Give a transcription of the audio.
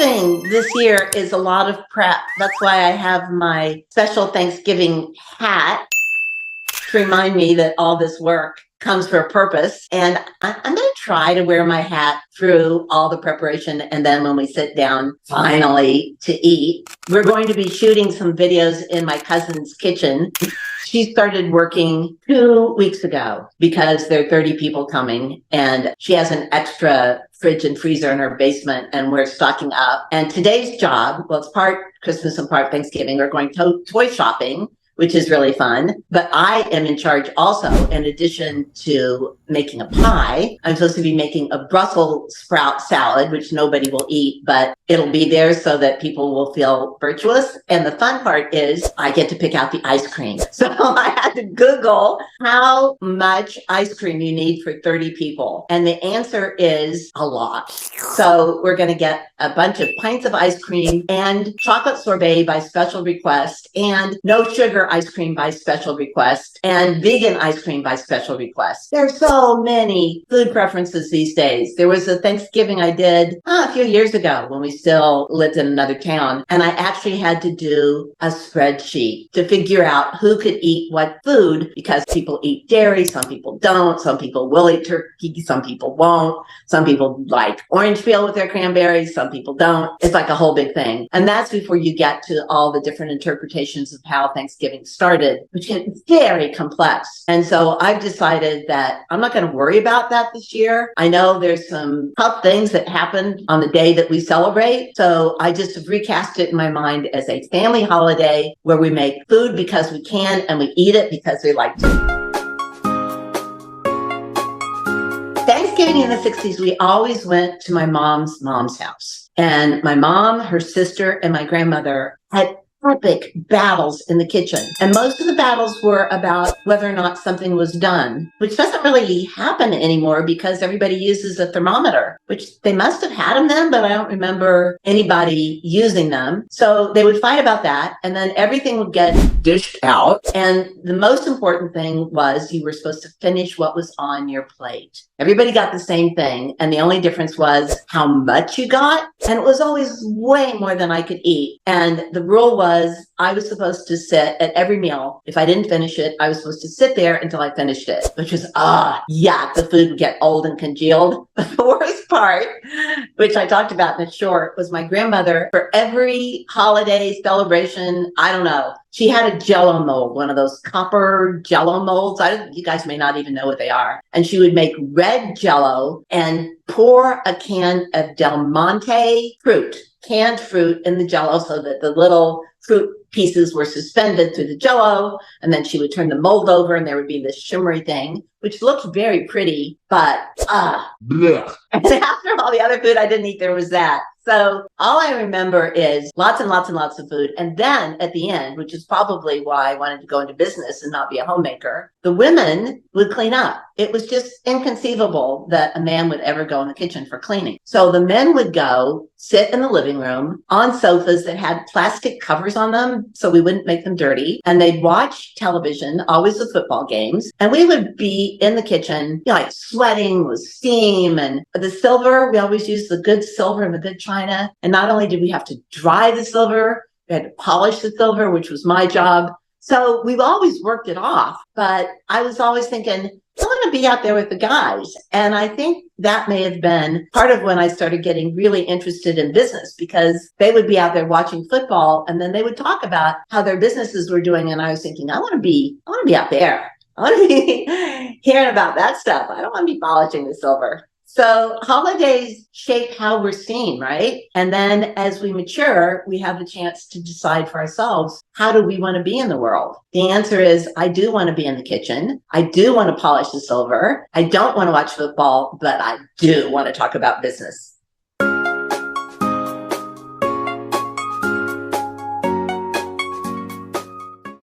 Thanksgiving this year is a lot of prep. That's why I have my special Thanksgiving hat to remind me that all this work comes for a purpose. And I'm going to try to wear my hat through all the preparation. And then when we sit down finally to eat, we're going to be shooting some videos in my cousin's kitchen. She started working 2 weeks ago because there are 30 people coming, and she has an extra fridge and freezer in her basement, and we're stocking up. And today's job, well, it's part Christmas and part Thanksgiving, we're going toy shopping, which is really fun. But I am in charge also, in addition to making a pie. I'm supposed to be making a Brussels sprout salad, which nobody will eat, but it'll be there so that people will feel virtuous. And the fun part is I get to pick out the ice cream. So I had to Google how much ice cream you need for 30 people. And the answer is a lot. So we're going to get a bunch of pints of ice cream and chocolate sorbet by special request, and no sugar ice cream by special request, and vegan ice cream by special request. There's so many food preferences these days. There was a Thanksgiving I did a few years ago when we still lived in another town, and I actually had to do a spreadsheet to figure out who could eat what food, because people eat dairy, some people don't, some people will eat turkey, some people won't, some people like orange peel with their cranberries, some people don't. It's like a whole big thing. And that's before you get to all the different interpretations of how Thanksgiving started, which gets very complex. And so I've decided that I'm not going to worry about that this year. I know there's some tough things that happened on the day that we celebrate. So I just have recast it in my mind as a family holiday where we make food because we can and we eat it because we like to. Thanksgiving in the 60s, we always went to my mom's house. And my mom, her sister, and my grandmother had epic battles in the kitchen. And most of the battles were about whether or not something was done, which doesn't really happen anymore because everybody uses a thermometer, which they must have had them then, but I don't remember anybody using them. So they would fight about that, and then everything would get dished out. And the most important thing was you were supposed to finish what was on your plate. Everybody got the same thing, and the only difference was how much you got, and it was always way more than I could eat. And the rule was I was supposed to sit at every meal. If I didn't finish it, I was supposed to sit there until I finished it, which was, the food would get old and congealed. The worst part, which I talked about in the short, was my grandmother, for every holiday celebration, I don't know, she had a Jell-O mold, one of those copper Jell-O molds. You guys may not even know what they are. And she would make red Jell-O and pour a can of Del Monte fruit, canned fruit, in the Jell-O so that the little fruit pieces were suspended through the Jell-O. And then she would turn the mold over and there would be this shimmery thing, which looked very pretty, but blech. And after all the other food I didn't eat, there was that. So all I remember is lots and lots and lots of food. And then at the end, which is probably why I wanted to go into business and not be a homemaker, the women would clean up. It was just inconceivable that a man would ever go in the kitchen for cleaning. So the men would go sit in the living room on sofas that had plastic covers on them so we wouldn't make them dirty. And they'd watch television, always the football games. And we would be in the kitchen, like sweating with steam. And the silver, we always used the good silver and the good china. And not only did we have to dry the silver, we had to polish the silver, which was my job. So we've always worked it off. But I was always thinking, I want to be out there with the guys. And I think that may have been part of when I started getting really interested in business, because they would be out there watching football and then they would talk about how their businesses were doing. And I was thinking, I want to be out there. I want to be hearing about that stuff. I don't want to be polishing the silver. So holidays shape how we're seen, right? And then as we mature, we have the chance to decide for ourselves, how do we want to be in the world? The answer is, I do want to be in the kitchen. I do want to polish the silver. I don't want to watch football, but I do want to talk about business.